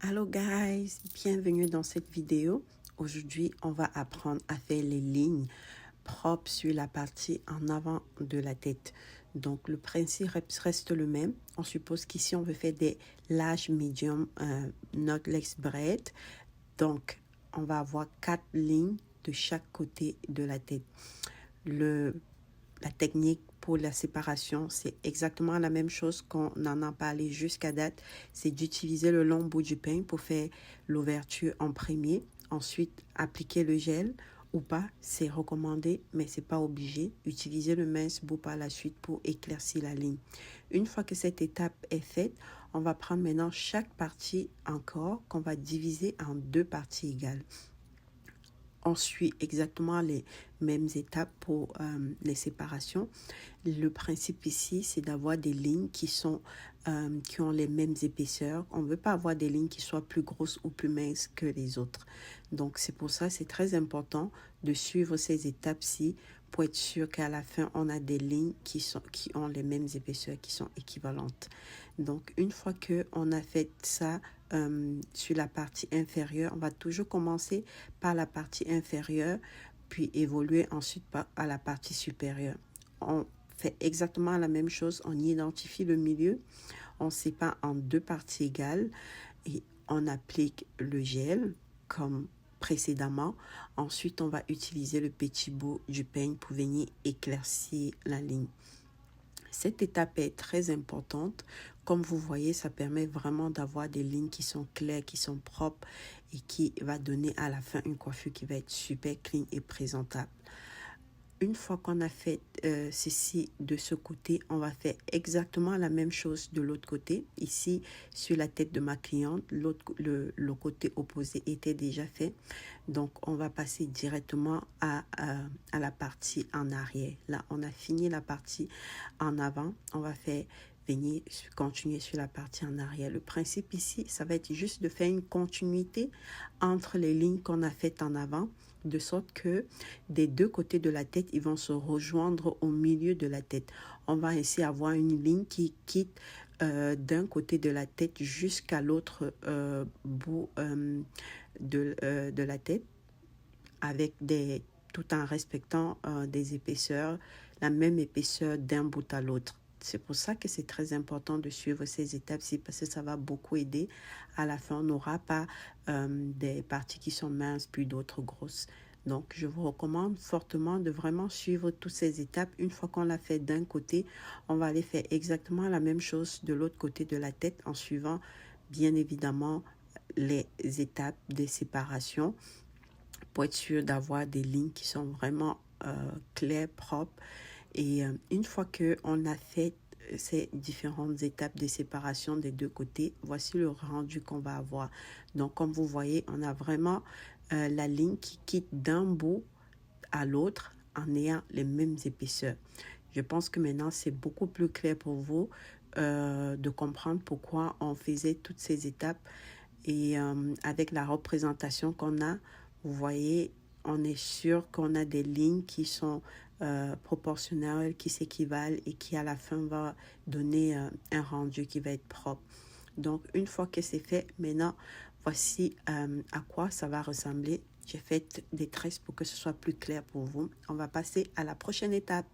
Hello guys, bienvenue dans cette vidéo. Aujourd'hui, on va apprendre à faire les lignes propres sur la partie en avant de la tête. Donc, le principe reste le même. On suppose qu'ici, on veut faire des large, medium, knotless braid. Donc, on va avoir 4 lignes de chaque côté de la tête. La technique pour la séparation, c'est exactement la même chose qu'on en a parlé jusqu'à date. C'est d'utiliser le long bout du peigne pour faire l'ouverture en premier. Ensuite, appliquer le gel ou pas, c'est recommandé, mais c'est pas obligé. Utiliser le mince bout par la suite pour éclaircir la ligne. Une fois que cette étape est faite, on va prendre maintenant chaque partie encore qu'on va diviser en 2 parties égales. On suit exactement les mêmes étapes pour les séparations. Le principe ici, c'est d'avoir des lignes qui ont les mêmes épaisseurs. On ne veut pas avoir des lignes qui soient plus grosses ou plus minces que les autres. Donc, c'est pour ça, c'est très important de suivre ces étapes-ci pour être sûr qu'à la fin, on a des lignes qui ont les mêmes épaisseurs, qui sont équivalentes. Donc, une fois qu'on a fait ça sur la partie inférieure, on va toujours commencer par la partie inférieure, puis évoluer ensuite à la partie supérieure. On fait exactement la même chose, on identifie le milieu, on sépare en 2 parties égales et on applique le gel comme précédemment. Ensuite, on va utiliser le petit bout du peigne pour venir éclaircir la ligne. Cette étape est très importante. Comme vous voyez, ça permet vraiment d'avoir des lignes qui sont claires, qui sont propres et qui va donner à la fin une coiffure qui va être super clean et présentable. Une fois qu'on a fait ceci de ce côté, on va faire exactement la même chose de l'autre côté. Ici, sur la tête de ma cliente, le côté opposé était déjà fait. Donc, on va passer directement à la partie en arrière. Là, on a fini la partie en avant. On va continuer sur la partie en arrière. Le principe ici, ça va être juste de faire une continuité entre les lignes qu'on a faites en avant, de sorte que des 2 côtés de la tête, ils vont se rejoindre au milieu de la tête. On va ainsi avoir une ligne qui quitte d'un côté de la tête jusqu'à l'autre bout de la tête, avec tout en respectant des épaisseurs, la même épaisseur d'un bout à l'autre. C'est pour ça que c'est très important de suivre ces étapes-ci parce que ça va beaucoup aider. À la fin, on n'aura pas des parties qui sont minces puis d'autres grosses. Donc, je vous recommande fortement de vraiment suivre toutes ces étapes. Une fois qu'on l'a fait d'un côté, on va aller faire exactement la même chose de l'autre côté de la tête en suivant bien évidemment les étapes de séparation pour être sûr d'avoir des lignes qui sont vraiment claires, propres. Et une fois qu'on a fait ces différentes étapes de séparation des 2 côtés, voici le rendu qu'on va avoir. Donc, comme vous voyez, on a vraiment la ligne qui quitte d'un bout à l'autre en ayant les mêmes épaisseurs. Je pense que maintenant, c'est beaucoup plus clair pour vous de comprendre pourquoi on faisait toutes ces étapes. Et avec la représentation qu'on a, vous voyez, on est sûr qu'on a des lignes qui sont proportionnelles, qui s'équivalent et qui à la fin va donner un rendu qui va être propre. Donc, une fois que c'est fait, maintenant, voici à quoi ça va ressembler. J'ai fait des tresses pour que ce soit plus clair pour vous. On va passer à la prochaine étape.